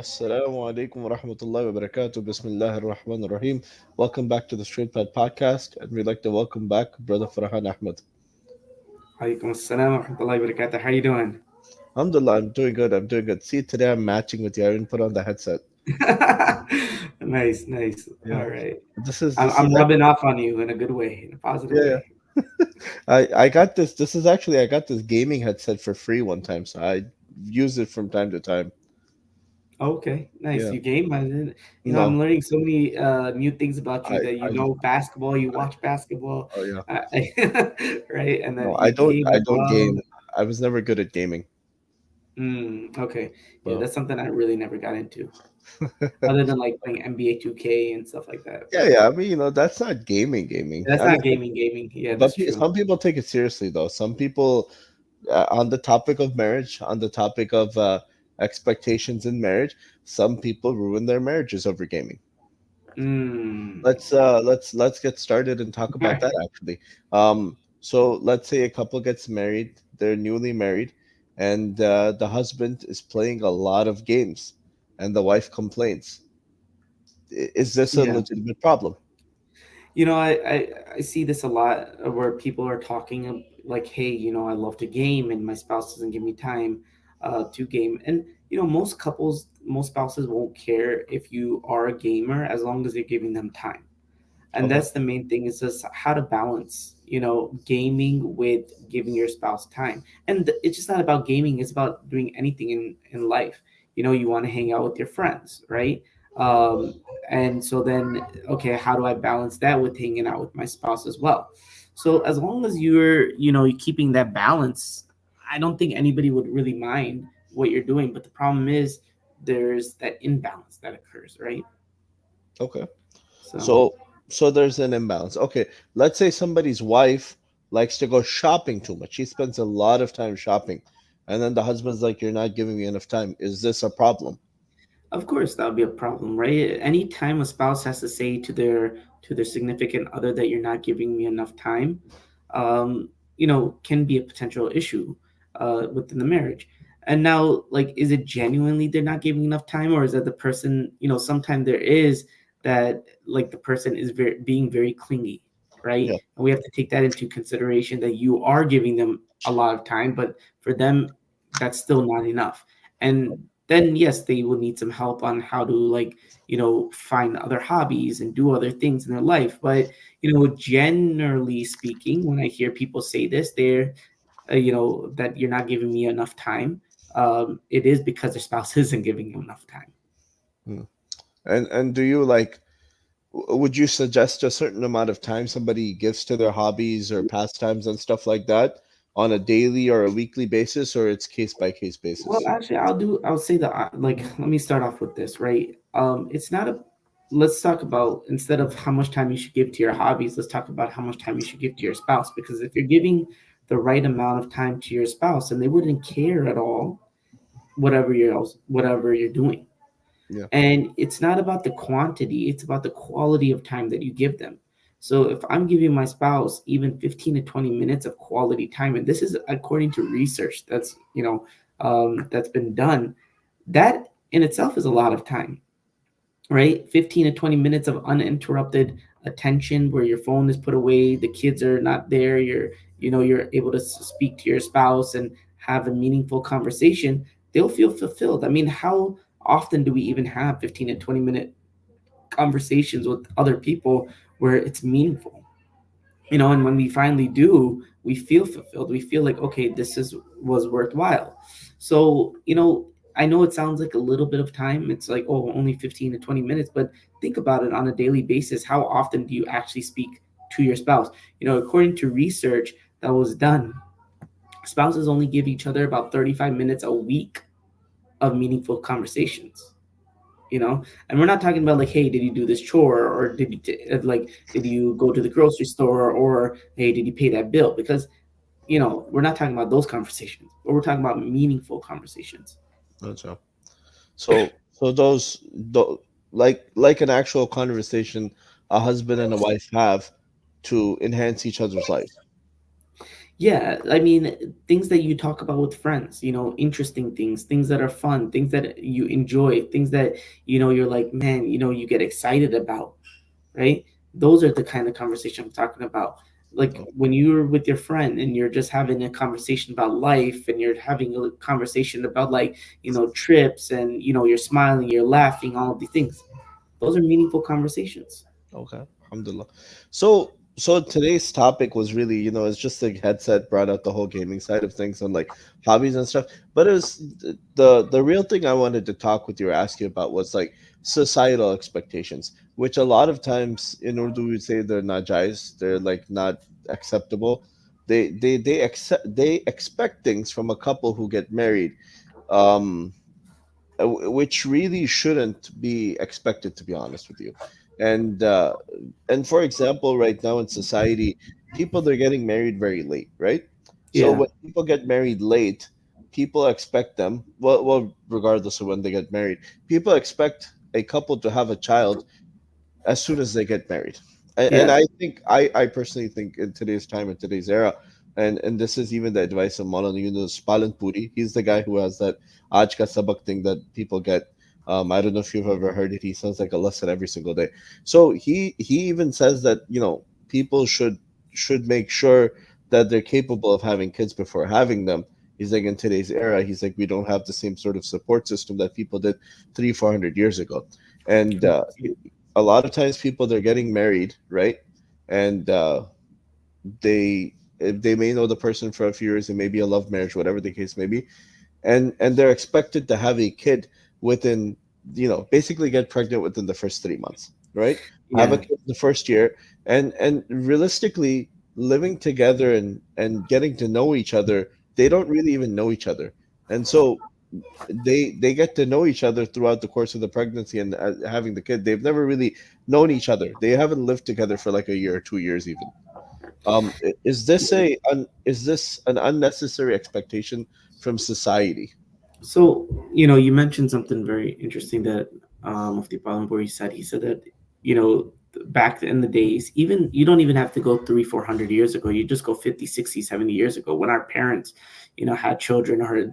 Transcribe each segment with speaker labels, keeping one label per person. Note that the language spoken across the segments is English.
Speaker 1: Assalamu alaikum wa rahmatullahi wa barakatuh. Bismillah ar-Rahman ar-Rahim. Welcome back to the Straight Pad Podcast, and we'd like to welcome back Brother Farhan Ahmed.
Speaker 2: Alaikum assalam wa rahmatullahi wa barakatuh. How you doing?
Speaker 1: Alhamdulillah, I'm doing good. I'm doing good. See, today I'm matching with you. I didn't put on the headset.
Speaker 2: Nice, nice. All
Speaker 1: Yeah,
Speaker 2: right.
Speaker 1: this is
Speaker 2: I'm,
Speaker 1: this is
Speaker 2: I'm rubbing off on you in a good way, in a positive
Speaker 1: yeah,
Speaker 2: way.
Speaker 1: yeah. I got this. This is actually I got this gaming headset for free one time, so I use it from time to time.
Speaker 2: Okay, nice.
Speaker 1: Yeah.
Speaker 2: You game? I didn't, I'm
Speaker 1: No,
Speaker 2: learning so many new things about
Speaker 1: I
Speaker 2: you that
Speaker 1: I,
Speaker 2: you know basketball, you
Speaker 1: I
Speaker 2: watch basketball,
Speaker 1: oh yeah.
Speaker 2: uh, right? And
Speaker 1: No,
Speaker 2: that you game
Speaker 1: I
Speaker 2: as
Speaker 1: don't
Speaker 2: well.
Speaker 1: game. I was never good at gaming.
Speaker 2: Okay. Yeah,
Speaker 1: So
Speaker 2: that's something I really never got into, other than like playing NBA 2K and stuff like that.
Speaker 1: yeah,
Speaker 2: But
Speaker 1: yeah. I mean, that's not gaming.
Speaker 2: that's
Speaker 1: I mean,
Speaker 2: not gaming. Yeah,
Speaker 1: but
Speaker 2: that's true.
Speaker 1: some people take it seriously, though. Some people, on the topic of marriage, on the topic of expectations in marriage, some people ruin their marriages over gaming.
Speaker 2: Mm.
Speaker 1: Let's get started and talk
Speaker 2: All
Speaker 1: about
Speaker 2: right.
Speaker 1: that actually. So let's say a couple gets married, they're newly married, and the husband is playing a lot of games, and the wife complains. Is this a
Speaker 2: Yeah.
Speaker 1: legitimate problem?
Speaker 2: I see this a lot where people are talking like, hey, I love to game and my spouse doesn't give me time to game. And, most spouses won't care if you are a gamer as long as you're giving them time. And
Speaker 1: Okay.
Speaker 2: that's the main thing is just how to balance gaming with giving your spouse time. And it's just not about gaming, it's about doing anything in life. You want to hang out with your friends, right? And so then, okay, how do I balance that with hanging out with my spouse as well? So as long as you're keeping that balance, I don't think anybody would really mind what you're doing. But the problem is there's that imbalance that occurs, right?
Speaker 1: Okay.
Speaker 2: So
Speaker 1: So there's an imbalance. Okay, let's say somebody's wife likes to go shopping too much. She spends a lot of time shopping, and then the husband's like, "You're not giving me enough time." Is this a problem?
Speaker 2: of course, that would be a problem, right? Anytime a spouse has to say to their significant other that you're not giving me enough time, can be a potential issue within the marriage. And now, like, is it genuinely they're not giving enough time, or is that the person? Sometimes there is that like the person is being very clingy, right?
Speaker 1: Yeah.
Speaker 2: And we have to take that into consideration that you are giving them a lot of time, but for them, that's still not enough. And then yes, they will need some help on how to like find other hobbies and do other things in their life. But generally speaking, when I hear people say this, they're that you're not giving me enough time. It is because their spouse isn't giving you enough time.
Speaker 1: Hmm. And do you like? Would you suggest a certain amount of time somebody gives to their hobbies or pastimes and stuff like that on a daily or a weekly basis, or it's case by case
Speaker 2: Well,
Speaker 1: basis?
Speaker 2: actually, I'll say that, like, let me start off with this, right? It's not a, let's talk about, instead of how much time you should give to your hobbies, let's talk about how much time you should give to your spouse. Because if you're giving the right amount of time to your spouse, and they wouldn't care at all, whatever you're doing.
Speaker 1: Yeah.
Speaker 2: And it's not about the quantity, it's about the quality of time that you give them. So if I'm giving my spouse even 15 to 20 minutes of quality time, and this is according to research that's been done, that in itself is a lot of time, right? 15 to 20 minutes of uninterrupted attention where your phone is put away, the kids are not there, you're able to speak to your spouse and have a meaningful conversation. They'll feel fulfilled. I mean, how often do we even have 15 to 20-minute conversations with other people where it's meaningful? And when we finally do, we feel fulfilled, we feel like, okay, this is was worthwhile. So I know it sounds like a little bit of time, it's like, oh, only 15 to 20 minutes, but think about it on a daily basis. How often do you actually speak to your spouse? According to research that was done, spouses only give each other about 35 minutes a week of meaningful conversations. And we're not talking about like, hey, did you do this chore, or like, did you go to the grocery store, or hey, did you pay that bill? Because we're not talking about those conversations, but we're talking about meaningful conversations.
Speaker 1: That's all. So like an actual conversation a husband and a wife have to enhance each other's life.
Speaker 2: Yeah, I mean, things that you talk about with friends, interesting things, things that are fun, things that you enjoy, things that, you're like, man, you get excited about, right? Those are the kind of conversation I'm talking about. Like when you're with your friend and you're just having a conversation about life and you're having a conversation about like, trips and, you're smiling, you're laughing, all of these things. Those are meaningful conversations.
Speaker 1: Okay, alhamdulillah. So today's topic was really, it's just like headset brought out the whole gaming side of things and like hobbies and stuff. But it was the real thing I wanted to talk with you or ask you about was like societal expectations, which a lot of times in Urdu we say they're najais, they're like not acceptable. They expect things from a couple who get married. Um, which really shouldn't be expected, to be honest with you. And for example, right now in society, people they're getting married very late, right? So
Speaker 2: Yeah,
Speaker 1: when people get married late, people expect them, well, regardless of when they get married, people expect a couple to have a child as soon as they get married. And
Speaker 2: yeah,
Speaker 1: I think I personally think in today's time, in today's era, and this is even the advice of Maulana Yunus Palanpuri. He's the guy who has that Aaj Ka Sabak thing that people get. I don't know if you've ever heard it. He sounds like a lesson every single day. So he even says that people should make sure that they're capable of having kids before having them. He's like in today's era, he's like we don't have the same sort of support system that people did 300-400 years ago, and a lot of times people they're getting married, right? And they may know the person for a few years, it may be a love marriage, whatever the case may be, and they're expected to have a kid within, basically get pregnant within the first 3 months, right? Have a
Speaker 2: yeah.
Speaker 1: kid the first year, and realistically, living together and getting to know each other, they don't really even know each other, and so they get to know each other throughout the course of the pregnancy and having the kid. They've never really known each other. They haven't lived together for like a year or 2 years even. Is this an unnecessary expectation from society?
Speaker 2: So, you mentioned something very interesting that Mufti Palanpuri said. He said that, you know, back in the days, even you don't even have to go three, 400 years ago. You just go 50, 60, 70 years ago when our parents, had children or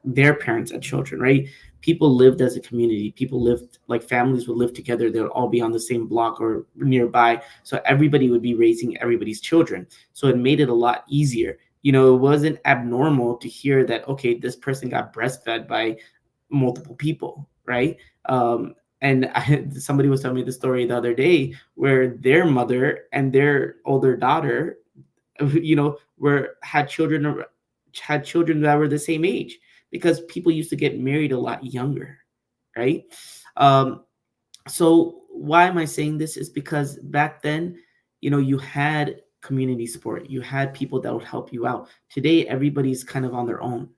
Speaker 2: their parents had children, right? People lived as a community. People lived like families would live together. They would all be on the same block or nearby. So everybody would be raising everybody's children. So it made it a lot easier. It wasn't abnormal to hear that, okay, this person got breastfed by multiple people, right? And somebody was telling me the story the other day where their mother and their older daughter, were had children that were the same age because people used to get married a lot younger, right? Um, so why am I saying this is because back then, you had community support, you had people that would help you out. Today everybody's kind of on their own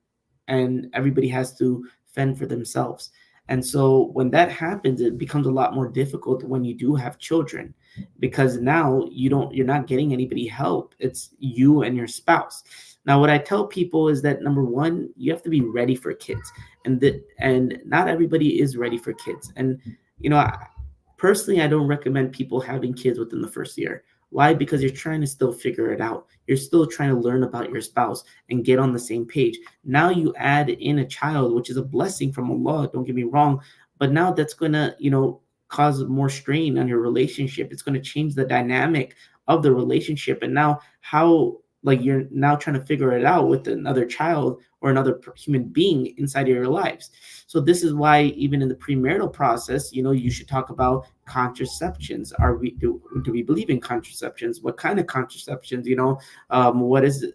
Speaker 2: and everybody has to fend for themselves. And so when that happens, it becomes a lot more difficult when you do have children because now you're not getting anybody help. It's you and your spouse. Now what I tell people is that number one, you have to be ready for kids. And not everybody is ready for kids. And you know, I, personally, I don't recommend people having kids within the first year. Why? Because you're trying to still figure it out. You're still trying to learn about your spouse and get on the same page. Now you add in a child, which is a blessing from Allah, don't get me wrong, but now that's going to, cause more strain on your relationship. It's going to change the dynamic of the relationship. And now how like you're now trying to figure it out with another child or another human being inside of your lives. So this is why even in the premarital process, you should talk about contraceptions. Do we believe in contraceptions? What kind of contraceptions? What is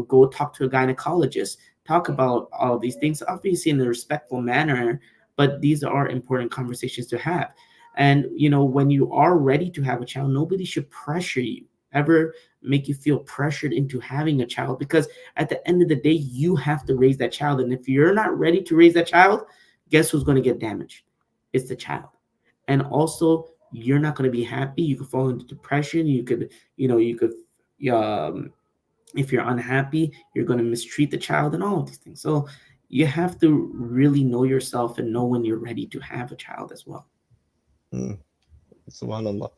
Speaker 2: go talk to a gynecologist. Talk about all of these things, obviously in a respectful manner, but these are important conversations to have. And when you are ready to have a child, nobody should pressure you ever make you feel pressured into having a child because at the end of the day you have to raise that child, and if you're not ready to raise that child, guess who's going to get damaged? It's the child. And also you're not going to be happy. You could fall into depression. You could um, if you're unhappy, you're going to mistreat the child and all of these things. So you have to really know yourself and know when you're ready to have a child as well.
Speaker 1: Hmm. Subhanallah.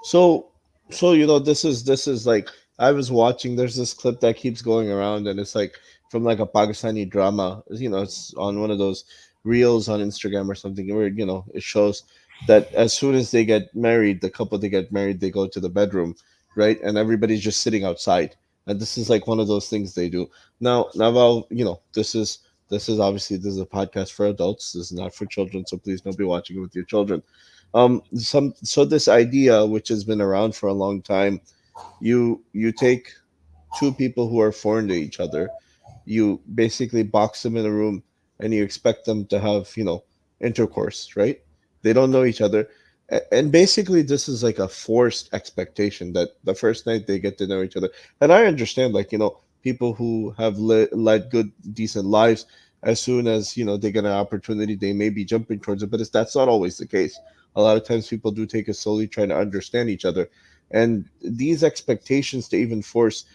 Speaker 1: So, this is like I was watching. There's this clip that keeps going around, and it's like from like a Pakistani drama. You know, it's on one of those reels on Instagram or something, where it shows that as soon as they get married, the couple they get married, they go to the bedroom, right, and everybody's just sitting outside. And this is like one of those things they do. Now, well, this is obviously this is a podcast for adults. This is not for children, so please don't be watching it with your children. This idea, which has been around for a long time, you take two people who are foreign to each other, you basically box them in a room, and you expect them to have intercourse, right? They don't know each other. And basically this is like a forced expectation that the first night they get to know each other. And I understand, like, people who have led good decent lives, as soon as they get an opportunity, they may be jumping towards it, but that's not always the case. A lot of times people do take it slowly, trying to understand each other. And these expectations to even force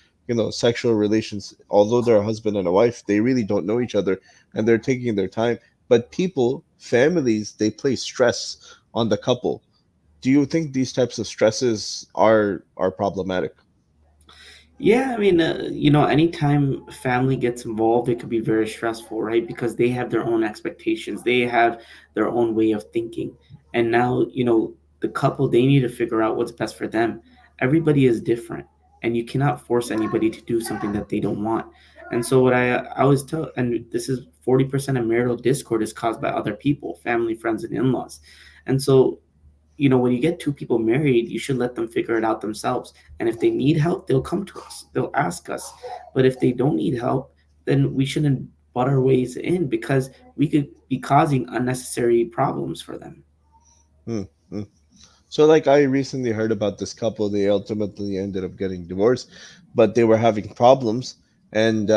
Speaker 1: sexual relations, although they're a husband and a wife, they really don't know each other, and they're taking their time. But people, families, they place stress on the couple. Do you think these types of stresses are problematic?
Speaker 2: Yeah, I mean, anytime family gets involved, it could be very stressful, right? Because they have their own expectations, they have their own way of thinking. And now, the couple, they need to figure out what's best for them. Everybody is different, and you cannot force anybody to do something that they don't want. And so, what I always tell, and this is 40% of marital discord is caused by other people, family, friends, and in laws. And so, when you get two people married, you should let them figure it out themselves. And if they need help, they'll come to us, they'll ask us. But if they don't need help, then we shouldn't butt our ways in, because we could be causing unnecessary problems for them.
Speaker 1: Hmm. Hmm. So, like, I recently heard about this couple. They ultimately ended up getting divorced, but they were having problems, and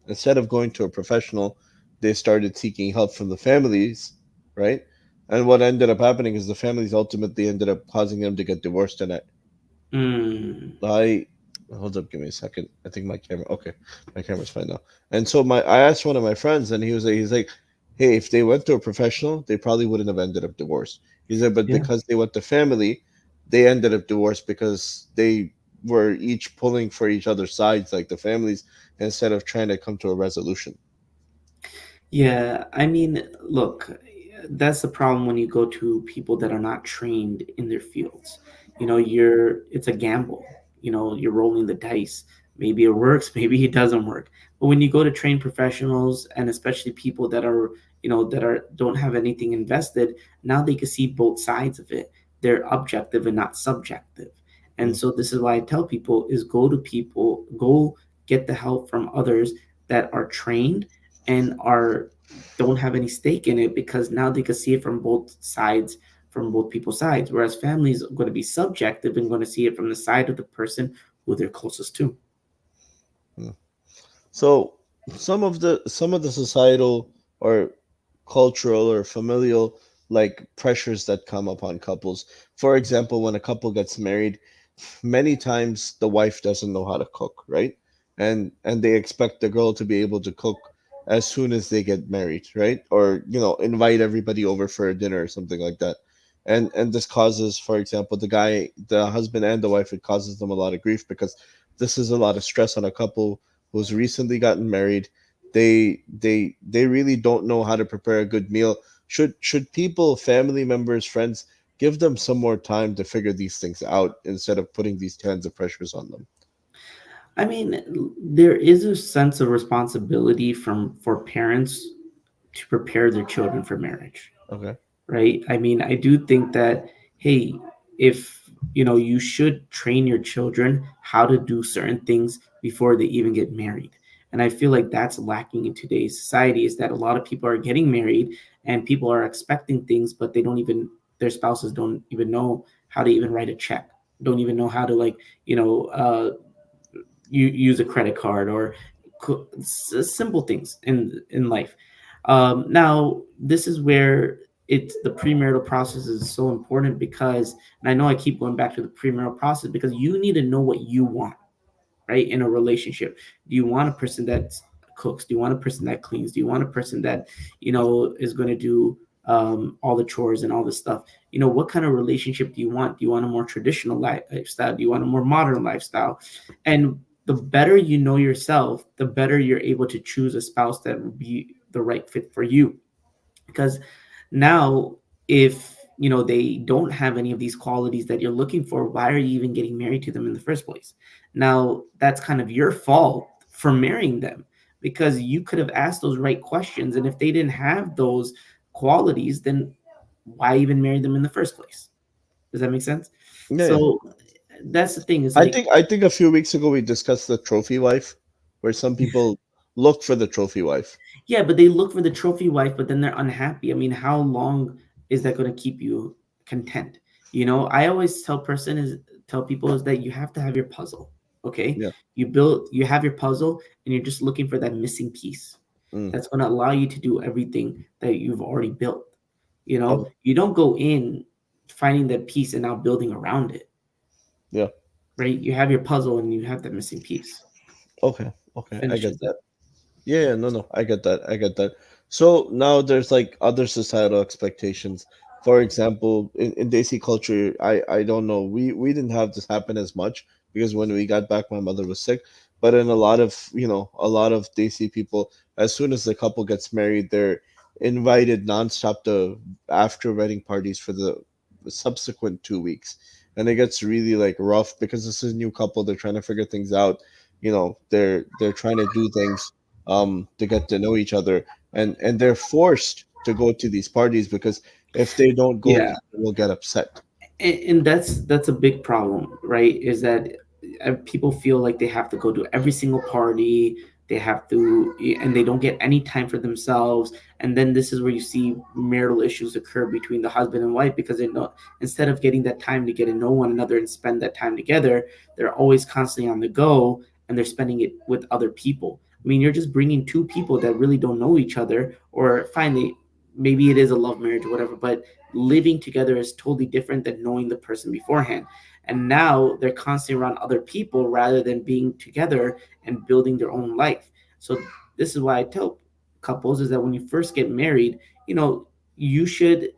Speaker 1: instead of going to a professional, they started seeking help from the families, right? And what ended up happening is the families ultimately ended up causing them to get divorced. And
Speaker 2: Mm.
Speaker 1: I hold up, give me a second. I think my camera. Okay, my camera's fine now. And so I asked one of my friends, and he's like, hey, if they went to a professional, they probably wouldn't have ended up divorced. He said, but
Speaker 2: Yeah.
Speaker 1: because they went to family, they ended up divorced because they were each pulling for each other's sides, like the families, instead of trying to come to a resolution.
Speaker 2: Yeah, I mean, look, that's the problem when you go to people that are not trained in their fields. It's a gamble. You're rolling the dice. Maybe it works, maybe it doesn't work. But when you go to trained professionals, and especially people that are, don't have anything invested, now they can see both sides of it. They're objective and not subjective. And
Speaker 1: Mm,
Speaker 2: so this is why I tell people is go to people, go get the help from others that are trained and are don't have any stake in it, because now they can see it from both sides, from both people's sides, whereas families are going to be subjective and going to see it from the side of the person who they're closest to.
Speaker 1: mm. So some of the societal or cultural or familial, like, pressures that come upon couples. For example, when a couple gets married, many times the wife doesn't know how to cook, right? And they expect the girl to be able to cook as soon as they get married, right? Or invite everybody over for a dinner or something like that. And this causes, for example, the husband and the wife, it causes them a lot of grief, because this is a lot of stress on a couple who's recently gotten married. They really don't know how to prepare a good meal. Should people, family members, friends, give them some more time to figure these things out, instead of putting these kinds of pressures on them?
Speaker 2: I mean, there is a sense of responsibility for parents to prepare their children for marriage,
Speaker 1: Okay.
Speaker 2: right? I mean, I do think that, hey, if you should train your children how to do certain things before they even get married. And I feel like that's lacking in today's society, is that a lot of people are getting married and people are expecting things, but they don't even, their spouses don't even know how to even write a check, don't even know how to, like, you know, uh, you use a credit card, or simple things in life. Now, this is where it's the premarital process is so important, because, and I know I keep going back to the premarital process, because you need to know what you want, right, in a relationship. Do you want a person that cooks? Do you want a person that cleans? Do you want a person that is going to do all the chores and all this stuff. You know, what kind of relationship do you want? Do you want a more traditional lifestyle? Do you want a more modern lifestyle? And the better you know yourself, the better you're able to choose a spouse that will be the right fit for you. Because now, if you know they don't have any of these qualities that you're looking for, why are you even getting married to them in the first place? Now that's kind of your fault for marrying them, because you could have asked those right questions, and if they didn't have those qualities, then why even marry them in the first place? Does that make sense?
Speaker 1: Yeah, yeah.
Speaker 2: So that's the thing, is like,
Speaker 1: I think a few weeks ago we discussed the trophy wife, where some people look for the trophy wife.
Speaker 2: yeah, but they look for the trophy wife, but then they're unhappy. I mean, how long is that going to keep you content? You know, I always tell people is that you have to have your puzzle. Okay,
Speaker 1: Yeah.
Speaker 2: you have your puzzle, and you're just looking for that missing piece
Speaker 1: Mm.
Speaker 2: that's going to allow you to do everything that you've already built. You know,
Speaker 1: Oh,
Speaker 2: you don't go in finding that piece and now building around it,
Speaker 1: yeah.
Speaker 2: right? You have your puzzle and you have that missing piece.
Speaker 1: Okay. Okay. I get
Speaker 2: Finishes it.
Speaker 1: that. Yeah, yeah, no, no, I get that. I get that. So now there's like other societal expectations. For example, in Desi culture, I don't know. We didn't have this happen as much because when we got back, my mother was sick. But in a lot of, a lot of Desi people, as soon as the couple gets married, they're invited nonstop to after wedding parties for the subsequent 2 weeks, and it gets really like rough because this is a new couple. They're trying to figure things out. They're trying to do things to get to know each other, and they're forced to go to these parties because if they don't go,
Speaker 2: Yeah,
Speaker 1: people will get upset.
Speaker 2: and that's a big problem, right? Is that people feel like they have to go to every single party, they have to, and they don't get any time for themselves. And then this is where you see marital issues occur between the husband and wife, because they know, instead of getting that time to get to know one another and spend that time together, they're always constantly on the go, and they're spending it with other people. I mean, you're just bringing two people that really don't know each other, or finally, maybe it is a love marriage or whatever, but living together is totally different than knowing the person beforehand. And now they're constantly around other people rather than being together and building their own life. So this is why I tell couples is that when you first get married, you know, you should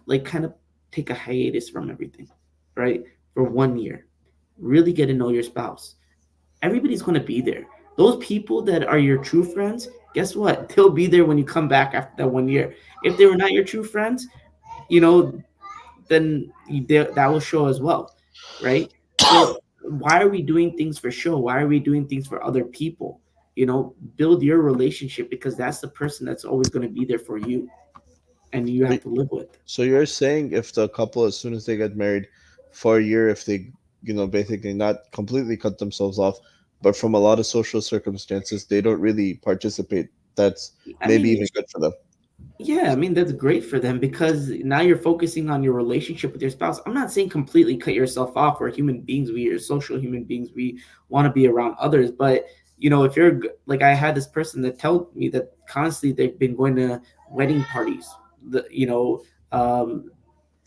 Speaker 2: like kind of take a hiatus from everything, right? For 1 year. Really get to know your spouse. Everybody's going to be there. Those people that are your true friends, guess what? They'll be there when you come back after that 1 year. If they were not your true friends, you know, then that will show as well, right? So why are we doing things for show? Why are we doing things for other people? You know, build your relationship, because that's the person that's always going to be there for you, and you
Speaker 1: So
Speaker 2: have to live with.
Speaker 1: so you're saying if the couple, as soon as they get married for a year, if they, basically not completely cut themselves off, but from a lot of social circumstances, they don't really participate, that's
Speaker 2: I
Speaker 1: maybe
Speaker 2: mean,
Speaker 1: even good for them.
Speaker 2: yeah, I mean that's great for them, because now you're focusing on your relationship with your spouse. I'm not saying completely cut yourself off. We're human beings. We are social human beings. We want to be around others. But you know, if you're like, I had this person that told me that constantly they've been going to wedding parties, um,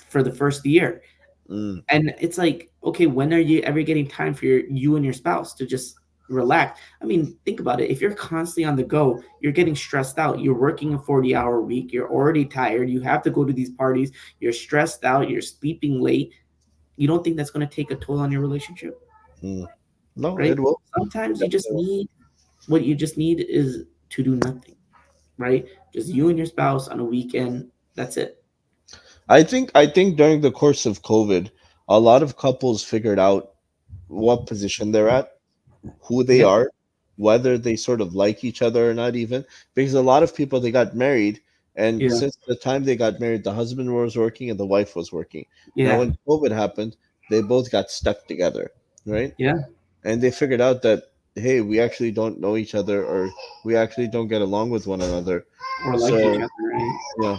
Speaker 2: for the first year,
Speaker 1: Mm,
Speaker 2: and it's like, okay, when are you ever getting time for you and your spouse to just relax? I mean, think about it. If you're constantly on the go, you're getting stressed out. You're working a 40-hour week. You're already tired. You have to go to these parties. You're stressed out. You're sleeping late. You don't think that's going to take a toll on your relationship,
Speaker 1: mm. No,
Speaker 2: right?
Speaker 1: it will. It
Speaker 2: Sometimes you just
Speaker 1: definitely will.
Speaker 2: need, what you just need is to do nothing, right? Just you and your spouse on a weekend. That's it.
Speaker 1: I think during the course of COVID, a lot of couples figured out what position they're at, who they
Speaker 2: Yep.
Speaker 1: are, whether they sort of like each other or not, even because a lot of people, they got married, and
Speaker 2: Yeah.
Speaker 1: since the time they got married, the husband was working and the wife was working. Now,
Speaker 2: Yeah.
Speaker 1: when COVID happened, they both got stuck together, right?
Speaker 2: Yeah.
Speaker 1: And they figured out that, hey, we actually don't know each other, or we actually don't get along with one another.
Speaker 2: Or like each
Speaker 1: So,
Speaker 2: other, right?
Speaker 1: yeah,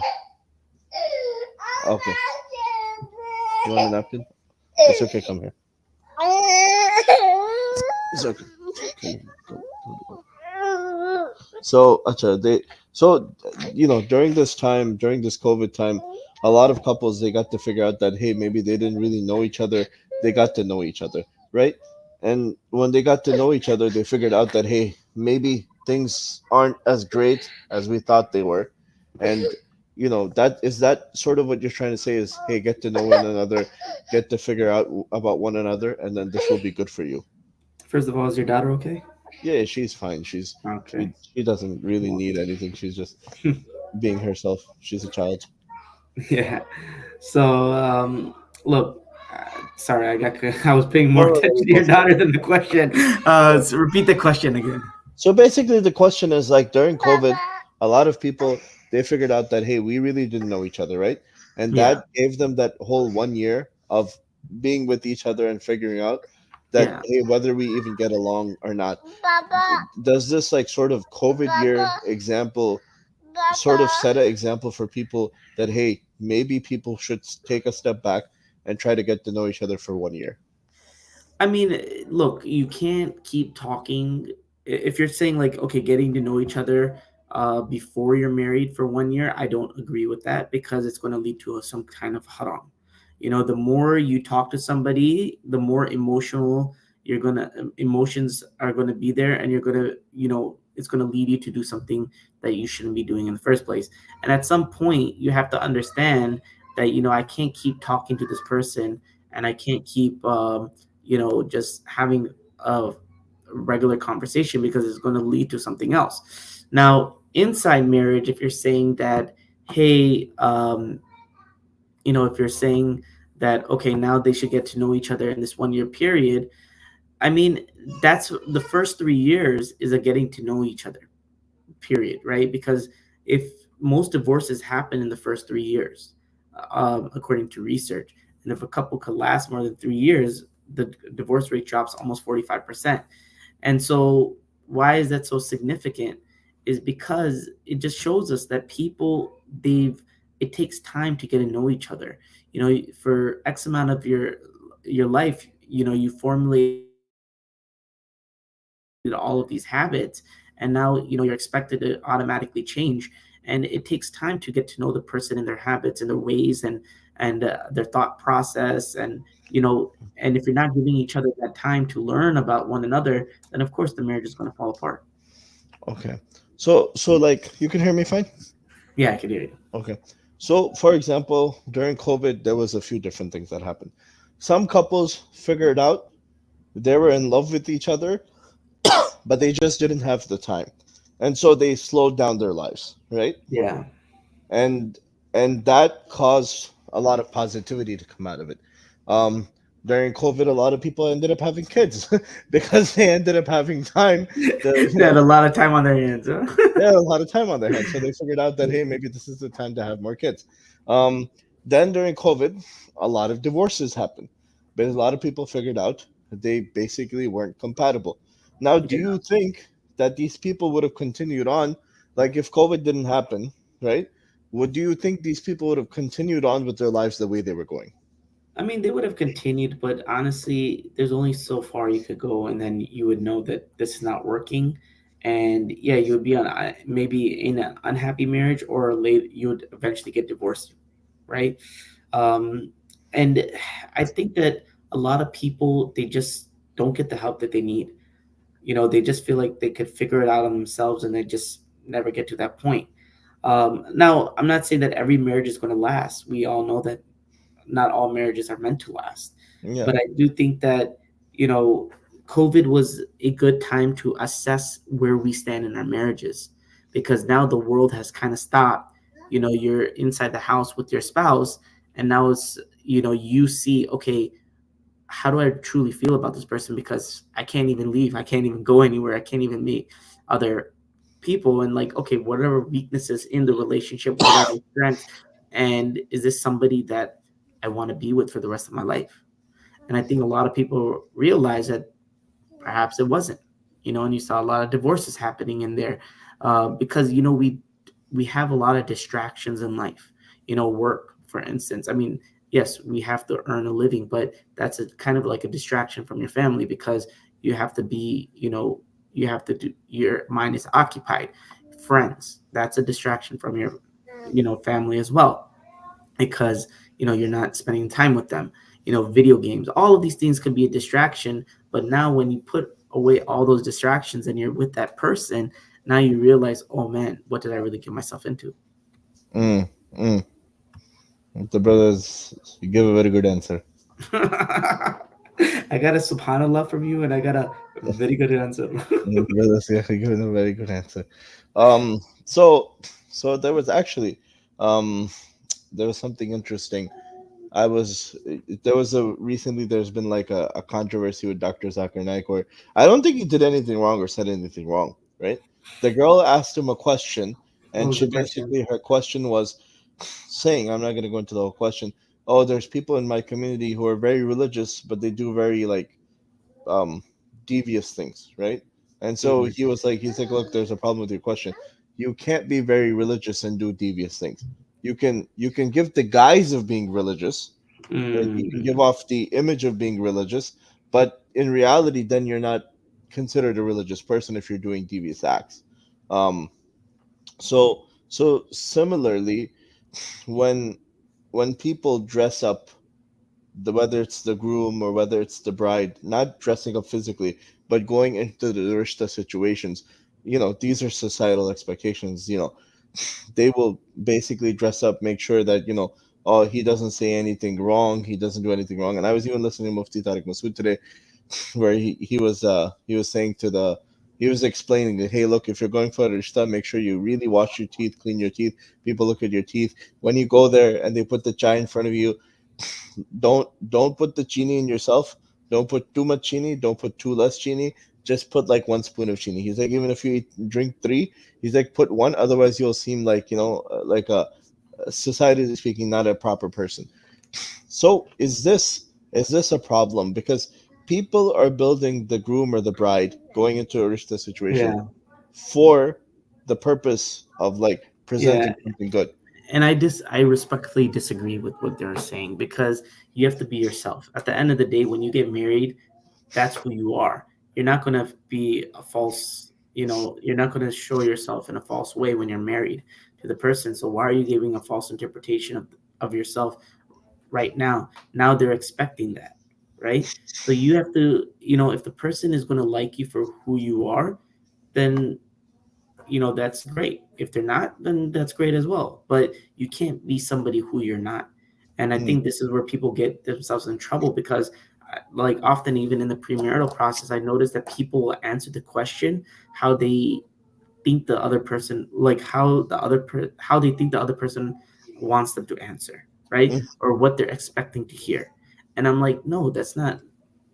Speaker 1: okay. You want a napkin? It's okay. Come here. It's okay. Come here. Come. So, acha, during this time, during this COVID time, a lot of couples, they got to figure out that, hey, maybe they didn't really know each other. They got to know each other, right? And when they got to know each other, they figured out that, hey, maybe things aren't as great as we thought they were, and that is that sort of what you're trying to say is, hey, get to know one another, get to figure out about one another, and then this will be good for you.
Speaker 2: First of all, is your daughter okay?
Speaker 1: Yeah, she's fine.
Speaker 2: Okay.
Speaker 1: She doesn't really
Speaker 2: Well,
Speaker 1: need anything. She's just being herself. She's a child.
Speaker 2: yeah. So, look, sorry, I was paying
Speaker 1: No,
Speaker 2: more
Speaker 1: no, no,
Speaker 2: attention to your
Speaker 1: go for it.
Speaker 2: daughter than the question. So repeat the question again.
Speaker 1: So basically, the question is like during COVID, a lot of people they figured out that hey, we really didn't know each other, right? And
Speaker 2: Yeah,
Speaker 1: that gave them that whole 1 year of being with each other and figuring out that
Speaker 2: yeah.
Speaker 1: hey, whether we even get along or not. Does this like sort of COVID year example sort of set an example for people that hey, maybe people should take a step back and try to get to know each other for 1 year?
Speaker 2: I mean, look, you can't keep talking if you're saying like, okay, getting to know each other before you're married for 1 year. I don't agree with that because it's going to lead to some kind of haram. The more you talk to somebody, the more emotions are gonna be there, and you're gonna, it's gonna lead you to do something that you shouldn't be doing in the first place. And at some point, you have to understand that I can't keep talking to this person, and I can't keep just having a regular conversation because it's going to lead to something else. Now, inside marriage, if you're saying that, hey, if you're saying that, okay, now they should get to know each other in this 1 year period, I mean, that's the first 3 years is a getting to know each other period, right? Because if most divorces happen in the first 3 years, according to research, and if a couple could last more than 3 years, the divorce rate drops almost 45%. And so, why is that so significant? Is because it just shows us that people, it takes time to get to know each other. For X amount of your life, you formulated all of these habits, and now you're expected to automatically change. And it takes time to get to know the person and their habits and their ways and their thought process. And if you're not giving each other that time to learn about one another, then of course the marriage is going to fall apart.
Speaker 1: Okay. So like you can hear me fine?
Speaker 2: Yeah, I can hear you.
Speaker 1: Okay. So for example, during COVID, there was a few different things that happened. Some couples figured out they were in love with each other, but they just didn't have the time. And so they slowed down their lives, right?
Speaker 2: Yeah.
Speaker 1: and and that caused a lot of positivity to come out of it. Um, During COVID, a lot of people ended up having kids because they ended up having time to,
Speaker 2: They had a lot of time on their hands, huh?
Speaker 1: they had a lot of time on their hands, so they figured out that hey, maybe this is the time to have more kids. Um, then during COVID, a lot of divorces happened because a lot of people figured out that they basically weren't compatible. Now, do
Speaker 2: Yeah.
Speaker 1: you think that these people would have continued on, like if COVID didn't happen, right? Would you think these people would have continued on with their lives the way they were going?
Speaker 2: I mean, they would have continued, but honestly, there's only so far you could go, and then you would know that this is not working. And yeah, you would be on maybe in an unhappy marriage, or late you would eventually get divorced, right? Um, and I think that a lot of people, they just don't get the help that they need. They just feel like they could figure it out on themselves, and they just never get to that point. Now, I'm not saying that every marriage is going to last. We all know that not all marriages are meant to last.
Speaker 1: Yeah.
Speaker 2: But I do think that, you know, COVID was a good time to assess where we stand in our marriages, because now the world has kind of stopped. You're inside the house with your spouse, and now it's, you see, okay, how do I truly feel about this person? Because I can't even leave, I can't even go anywhere, I can't even meet other people. And like, okay, what are weaknesses in the relationship? What are the strengths? And is this somebody that I want to be with for the rest of my life? And I think a lot of people realize that perhaps it wasn't. And you saw a lot of divorces happening in there, because we have a lot of distractions in life. Work, for instance. I mean, yes, we have to earn a living, but that's a kind of like a distraction from your family, because you have to be, you have to do, your mind is occupied. Friends, that's a distraction from your, family as well, because you're not spending time with them. Video games, all of these things could be a distraction. But now when you put away all those distractions and you're with that person, now you realize, oh man, what did I really get myself into?
Speaker 1: Mm. Mm, the brothers give a very good answer.
Speaker 2: I got a subhanallah from you, and I got a very good answer.
Speaker 1: The brothers give a very good answer. So there was actually, um, there was something interesting. I was there was a recently there's been like a controversy with Dr. Zakir Naik where I don't think he did anything wrong or said anything wrong, right? The girl asked him a question,
Speaker 2: What
Speaker 1: and
Speaker 2: was the
Speaker 1: she
Speaker 2: question?
Speaker 1: basically her question was saying, I'm not gonna go into the whole question. Oh, there's people in my community who are very religious, but they do very like um devious things, right? And so
Speaker 2: Mm,
Speaker 1: he's like, look, there's a problem with your question. You can't be very religious and do devious things. You can give the guise of being religious, right? You can give
Speaker 2: mm,
Speaker 1: off the image of being religious, but in reality, then you're not considered a religious person if you're doing devious acts. Um, so similarly, when when people dress up, whether it's the groom or whether it's the bride, not dressing up physically, but going into the rishta situations, these are societal expectations. They will basically dress up, make sure that oh, he doesn't say anything wrong, he doesn't do anything wrong. And I was even listening to Mufti Tariq Masood today, where he was saying to the he was explaining that, hey, look, if you're going for a rishta, make sure you really wash your teeth, clean your teeth. People look at your teeth when you go there and they put the chai in front of you. Don't put the chini in yourself. Don't put too much chini. Don't put too less chini. Just put like 1 spoon of chini. He's like, even if you drink three, he's like, put one. Otherwise, you'll seem like like society speaking, not a proper person. So is this a problem? Because people are building the groom or the bride going into a rishta situation
Speaker 2: yeah,
Speaker 1: for the purpose of like
Speaker 2: yeah.
Speaker 1: presenting something good.
Speaker 2: And I respectfully disagree with what they're saying because you have to be yourself. At the end of the day, when you get married, that's who you are. You're not going to be a false, you're not going to show yourself in a false way when you're married to the person. So why are you giving a false interpretation of yourself right now? Now they're expecting that, right? So you have to, if the person is going to like you for who you are, then that's great. If they're not, then that's great as well. But you can't be somebody who you're not. And I
Speaker 1: Mm,
Speaker 2: think this is where people get themselves in trouble because, like, often even in the premarital process, I noticed that people will answer the question how they think the other person, like how they think the other person wants them to answer, right?
Speaker 1: mm,
Speaker 2: Or what they're expecting to hear. And I'm like, no, that's not,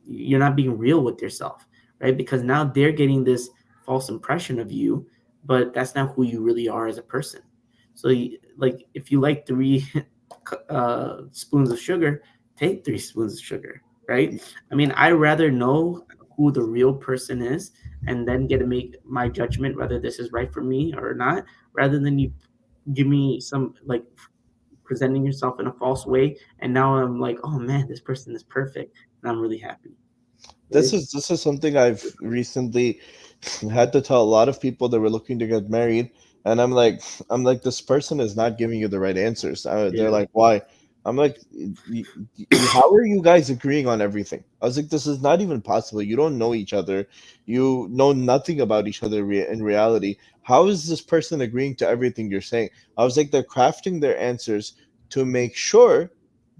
Speaker 2: you're not being real with yourself, right? Because now they're getting this false impression of you, but that's not who you really are as a person. So like if you like three spoons of sugar, take 3 spoons of sugar, right? I mean, I rather know who the real person is and then get to make my judgment whether this is right for me or not, rather than you give me some like presenting yourself in a false way and now I'm like, oh man, this person is perfect and I'm really happy,
Speaker 1: This
Speaker 2: right?
Speaker 1: is this is something I've recently had to tell a lot of people that were looking to get married, and I'm like, this person is not giving you the right answers. They're
Speaker 2: Yeah.
Speaker 1: like, why? I'm like, how are you guys agreeing on everything? I was like, this is not even possible. You don't know each other. You know nothing about each other in reality. How is this person agreeing to everything you're saying? I was like, they're crafting their answers to make sure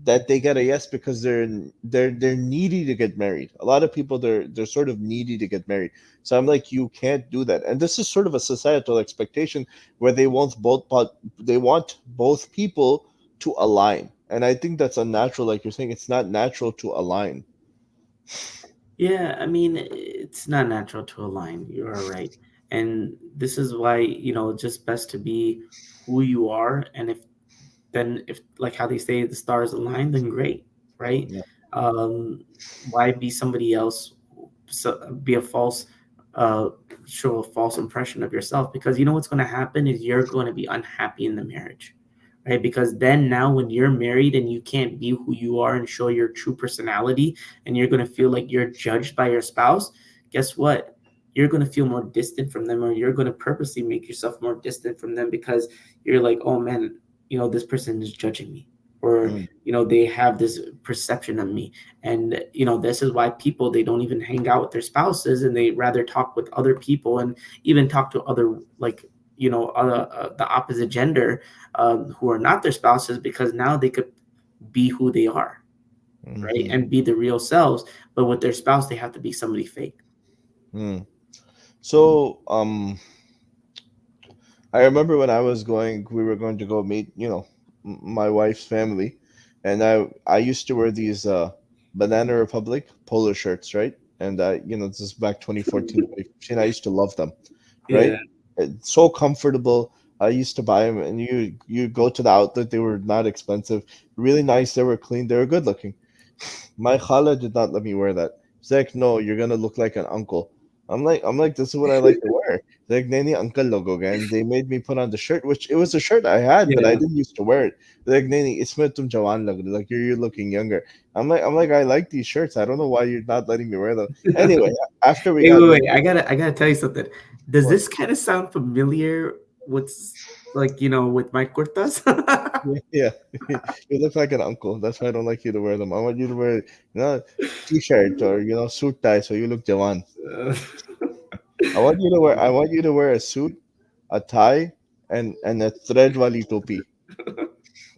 Speaker 1: that they get a yes because they're needy to get married. A lot of people, they're sort of needy to get married. So I'm like, you can't do that. And this is sort of a societal expectation where they want both people to align. And I think that's unnatural. Like you're saying, it's not natural to align.
Speaker 2: Yeah, I mean, it's not natural to align. You are right. And this is why, it's just best to be who you are. And if like how they say the stars align, then great, right?
Speaker 1: Yeah.
Speaker 2: Um, why be somebody else, so be a false, uh, show a false impression of yourself? Because you know what's going to happen is you're going to be unhappy in the marriage, right? Because then now when you're married and you can't be who you are and show your true personality, and you're going to feel like you're judged by your spouse, guess what? You're going to feel more distant from them, or you're going to purposely make yourself more distant from them because you're like, oh man, this person is judging me, or
Speaker 1: Mm.
Speaker 2: they have this perception of me. And this is why people, they don't even hang out with their spouses and they rather talk with other people and even talk to other, like, the opposite gender, who are not their spouses, because now they could be who they are, right,
Speaker 1: Hmm.
Speaker 2: and be the real selves. But with their spouse, they have to be somebody fake.
Speaker 1: Mm. So, I remember when I was going, we were going to go meet, my wife's family, and I used to wear these Banana Republic polo shirts, right? And this is back 2014, 2015. I used to love them, right?
Speaker 2: Yeah.
Speaker 1: It's so comfortable. I used to buy them, and you go to the outlet. They were not expensive, really nice. They were clean. They were good looking. My khala did not let me wear that. She's like, no, you're gonna look like an uncle. I'm like, this is what I like to wear. She's like, Nani uncle logo, and they made me put on the shirt, which it was a shirt I had, but I
Speaker 2: Yeah.
Speaker 1: didn't used to wear it. They're like, Nani, isme tum jawan lag rahe ho, like you're looking younger. I'm like, I like these shirts. I don't know why you're not letting me wear them. Anyway, after we
Speaker 2: Wait,
Speaker 1: got
Speaker 2: wait,
Speaker 1: done,
Speaker 2: wait. I gotta tell you something. Does
Speaker 1: what?
Speaker 2: this kind of sound familiar with, like, with my kurtas?
Speaker 1: Yeah, yeah. You look like an uncle. That's why I don't like you to wear them. I want you to wear, t-shirt or suit tie, so you look jawan.
Speaker 2: Uh,
Speaker 1: I want you to wear a suit, a tie, and a thread wali topi.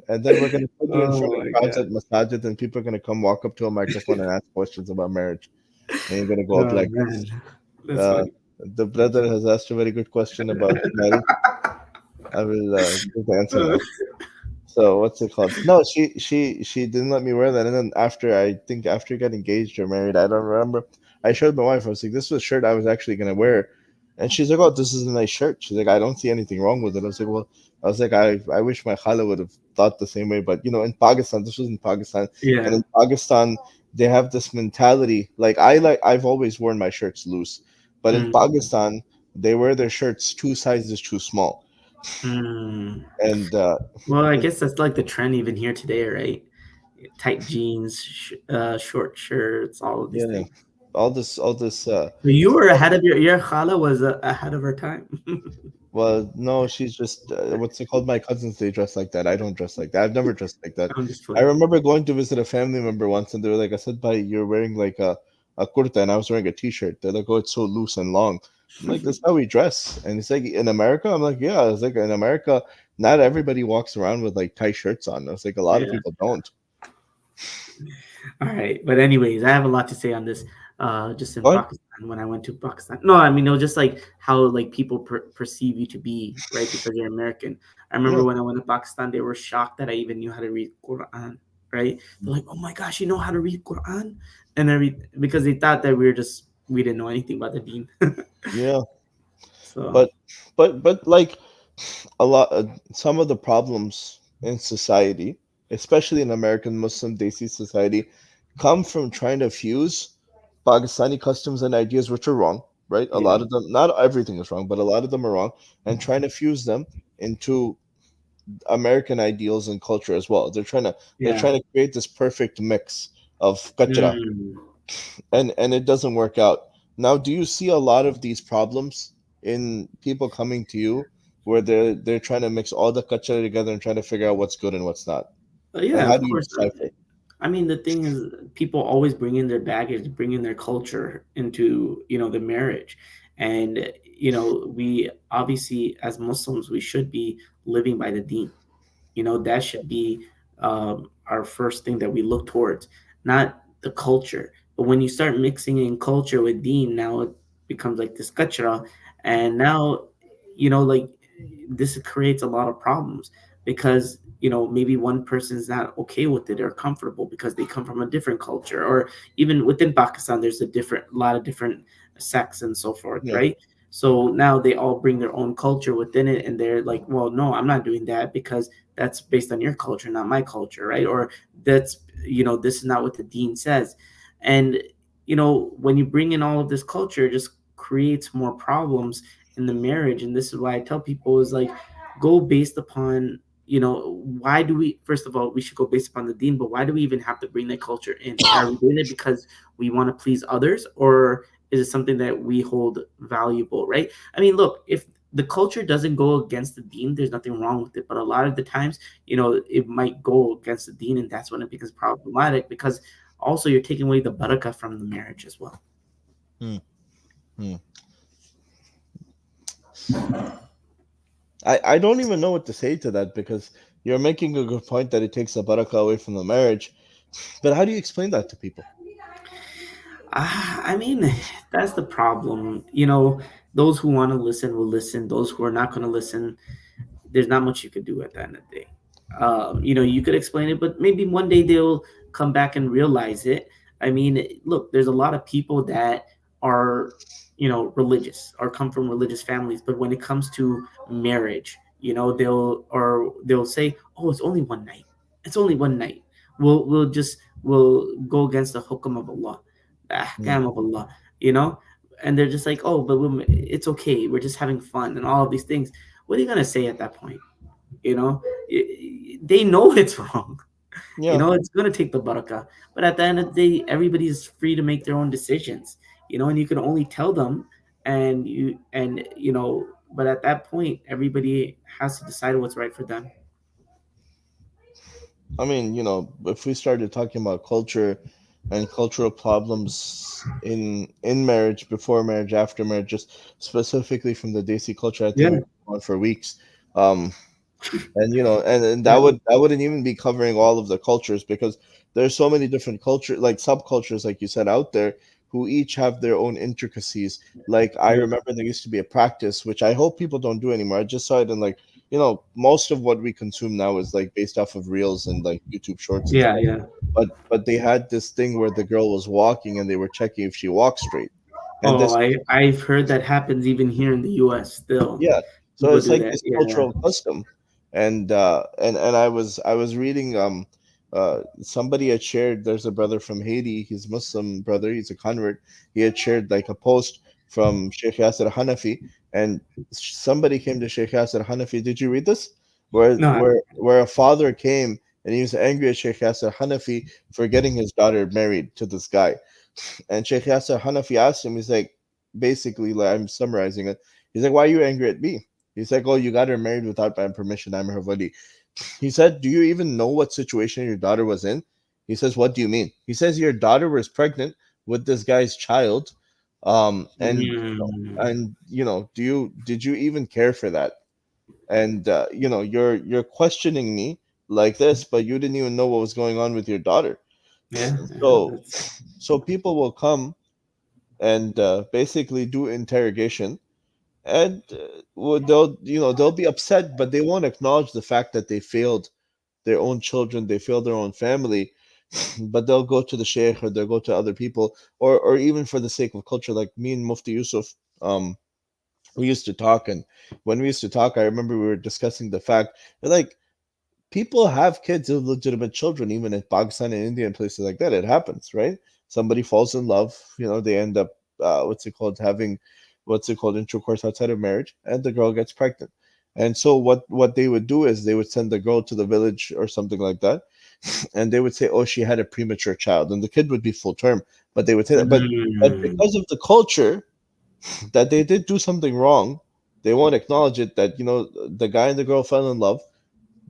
Speaker 1: And then we're gonna put you in front
Speaker 2: oh
Speaker 1: of
Speaker 2: my
Speaker 1: crowds
Speaker 2: god.
Speaker 1: at masajid, and people are gonna come walk up to a microphone and ask questions about marriage. And you're gonna go up
Speaker 2: Oh
Speaker 1: like
Speaker 2: man,
Speaker 1: this.
Speaker 2: that's
Speaker 1: Uh,
Speaker 2: funny.
Speaker 1: the brother has asked a very good question about marriage. I will give the answer
Speaker 2: Uh,
Speaker 1: now. So what's it called? No, she didn't let me wear that. And then after, I think after we got engaged or married, I don't remember. I showed my wife. I was like, "This was a shirt I was actually gonna wear," and she's like, "Oh, this is a nice shirt." She's like, "I don't see anything wrong with it." I was like, "Well," I was like, "I wish my khala would have thought the same way." But in Pakistan, this was in Pakistan, and
Speaker 2: yeah.
Speaker 1: in Pakistan, they have this mentality. I've always worn my shirts loose, but in
Speaker 2: Mm,
Speaker 1: Pakistan, they wear their shirts two sizes too small,
Speaker 2: mm.
Speaker 1: and
Speaker 2: Well, I guess that's like the trend even here today, right? Tight jeans, short shirts, all of these
Speaker 1: yeah.
Speaker 2: things.
Speaker 1: All this
Speaker 2: So you were ahead of your khala was ahead of her time.
Speaker 1: well, no, she's just what's it called? My cousins, they dress like that. I don't dress like that. I've never dressed like that.
Speaker 2: I'm just
Speaker 1: I
Speaker 2: playing.
Speaker 1: remember going to visit a family member once, and they were like, "I said, bhai, you're wearing like a kurta," and I was wearing a t-shirt. They're like, "Oh, it's so loose and long." I'm like, "That's how we dress." And it's like, "In America?" I'm like, "Yeah." I was like, "In America, not everybody walks around with like tight shirts on." I was like, "A lot of
Speaker 2: Yeah.
Speaker 1: people don't."
Speaker 2: All right. But anyways, I have a lot to say on this. Just in
Speaker 1: But
Speaker 2: Pakistan, when I went to Pakistan. No, I mean, it was just like how like people perceive you to be, right? Because you're American. I remember
Speaker 1: yeah,
Speaker 2: when I went to Pakistan, they were shocked that I even knew how to read Quran, right? They're like, "Oh my gosh, you know how to read Quran?" And because they thought that we didn't know anything about the Deen.
Speaker 1: yeah,
Speaker 2: So
Speaker 1: but but like a lot some of the problems in society, especially in American Muslim Desi society, come from trying to fuse Pakistani customs and ideas, which are wrong, right? A
Speaker 2: yeah,
Speaker 1: lot of them, not everything is wrong, but a lot of them are wrong, and trying to fuse them into American ideals and culture as well. They're
Speaker 2: yeah.
Speaker 1: trying to create this perfect mix of kachra,
Speaker 2: Mm.
Speaker 1: and it doesn't work out. Now, do you see a lot of these problems in people coming to you where they're trying to mix all the kachra together and trying to figure out what's good and what's not? And
Speaker 2: Yeah,
Speaker 1: how
Speaker 2: of
Speaker 1: do you
Speaker 2: course.
Speaker 1: decipher?
Speaker 2: I mean, the thing is, people always bring in their baggage, bring in their culture into, the marriage. And, we obviously, as Muslims, we should be living by the deen. That should be our first thing that we look towards, not the culture. But when you start mixing in culture with deen, now it becomes like this kachra. And now, like, this creates a lot of problems because maybe one person's not okay with it or comfortable because they come from a different culture, or even within Pakistan there's a lot of different sects and so forth,
Speaker 1: Yeah,
Speaker 2: right? So now they all bring their own culture within it, and they're like, well, no, I'm not doing that because that's based on your culture, not my culture, right? Or that's this is not what the dean says. And when you bring in all of this culture, it just creates more problems in the marriage. And this is why I tell people is like, go based upon, why do we, first of all, we should go based upon the deen, but why do we even have to bring that culture in? Are we doing it because we want to please others, or is it something that we hold valuable, right? I mean, look, if the culture doesn't go against the deen, there's nothing wrong with it. But a lot of the times, it might go against the deen, and that's when it becomes problematic, because also you're taking away the barakah from the marriage as well.
Speaker 1: hmm, hmm. I don't even know what to say to that because you're making a good point that it takes the barakah away from the marriage. But how do you explain that to people?
Speaker 2: I mean, that's the problem. You know, those who want to listen will listen. Those who are not going to listen, there's not much you could do at the end of the day. You know, you could explain it, but maybe one day they'll come back and realize it. I mean, look, there's a lot of people that are, you know, religious or come from religious families, but when it comes to marriage, you know, they'll say, "Oh, it's only one night. It's only one night. We'll go against the hukam of Allah, the
Speaker 1: Mm.
Speaker 2: ahkam of Allah." You know, and they're just like, "Oh, but it's okay. We're just having fun and all of these things." What are you gonna say at that point? You know, they know it's wrong. You
Speaker 1: Yeah,
Speaker 2: know, it's gonna take the barakah. But at the end of the day, everybody is free to make their own decisions. You know, and you can only tell them, and you know. But at that point, everybody has to decide what's right for them.
Speaker 1: I mean, if we started talking about culture and cultural problems in marriage, before marriage, after marriage, just specifically from the Desi culture, I think
Speaker 2: Yeah,
Speaker 1: we could go on for weeks. Um, and
Speaker 2: yeah,
Speaker 1: that wouldn't even be covering all of the cultures because there's so many different culture like subcultures like you said out there who each have their own intricacies. Like I
Speaker 2: yeah,
Speaker 1: remember there used to be a practice which I hope people don't do anymore. I just saw it in like most of what we consume now is like based off of reels and like YouTube shorts and
Speaker 2: yeah,
Speaker 1: stuff.
Speaker 2: yeah.
Speaker 1: But they had this thing where the girl was walking and they were checking if she walked straight. And
Speaker 2: Oh,
Speaker 1: this
Speaker 2: I've heard that happens even here in the U.S. Still,
Speaker 1: Yeah, so
Speaker 2: people
Speaker 1: it's
Speaker 2: do
Speaker 1: like
Speaker 2: that.
Speaker 1: this
Speaker 2: Yeah,
Speaker 1: cultural custom, and I was reading somebody had shared. There's a brother from Haiti. He's Muslim brother. He's a convert. He had shared like a post from Sheikh Yasser Hanafi, and somebody came to Sheikh Yasser Hanafi. Did you read this? Where
Speaker 2: no,
Speaker 1: where where a father came and he was angry at Sheikh Yasser Hanafi for getting his daughter married to this guy. And Sheikh Yasser Hanafi asked him, he's like, basically, like I'm summarizing it. He's like, why are you angry at me? He's like, oh, you got her married without my permission. I'm her wali. He said, do you even know what situation your daughter was in? He says, what do you mean? He says, your daughter was pregnant with this guy's child. And
Speaker 2: mm,
Speaker 1: did you even care for that? And you're questioning me like this, but you didn't even know what was going on with your daughter.
Speaker 2: yeah, yeah,
Speaker 1: So,
Speaker 2: that's
Speaker 1: so people will come and basically do interrogation and they'll be upset but they won't acknowledge the fact that they failed their own children, they failed their own family. But they'll go to the sheikh or they'll go to other people, or even for the sake of culture, like me and Mufti Yusuf. We used to talk, and when we used to talk, I remember we were discussing the fact that, like, people have kids with legitimate children, even in Pakistan and India and places like that. It happens, right? Somebody falls in love, they end up, what's it called, intercourse outside of marriage, and the girl gets pregnant. And so what they would do is they would send the girl to the village or something like that, and they would say, "Oh, she had a premature child," and the kid would be full term. But they would say that, but
Speaker 2: mm,
Speaker 1: because of the culture that they did do something wrong, they won't acknowledge it. That the guy and the girl fell in love,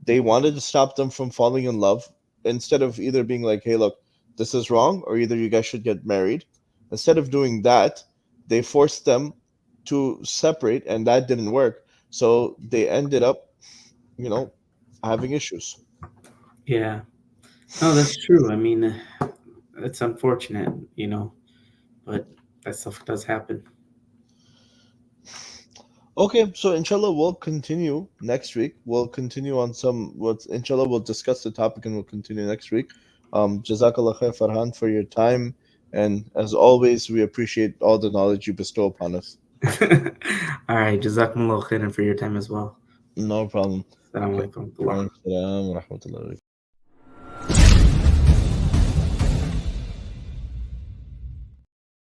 Speaker 1: they wanted to stop them from falling in love. Instead of either being like, hey, look, this is wrong, or either you guys should get married. Instead of doing that, they forced them to separate, and that didn't work. So they ended up, you know, having issues.
Speaker 2: yeah. No, that's true. I mean, it's unfortunate, you know, but that stuff does happen.
Speaker 1: Okay, so inshallah, we'll continue next week. We'll continue on some, what inshallah, we'll discuss the topic and we'll continue next week. Jazakallah khair, Farhan, for your time. And as always, we appreciate all the knowledge you bestow upon us.
Speaker 2: All right, jazakumullah khairan for your time as well.
Speaker 1: No problem.
Speaker 2: Assalamu
Speaker 1: Okay.
Speaker 2: alaikum.
Speaker 1: Wa alaikum salam wa rahmatullahi wa barakatuh.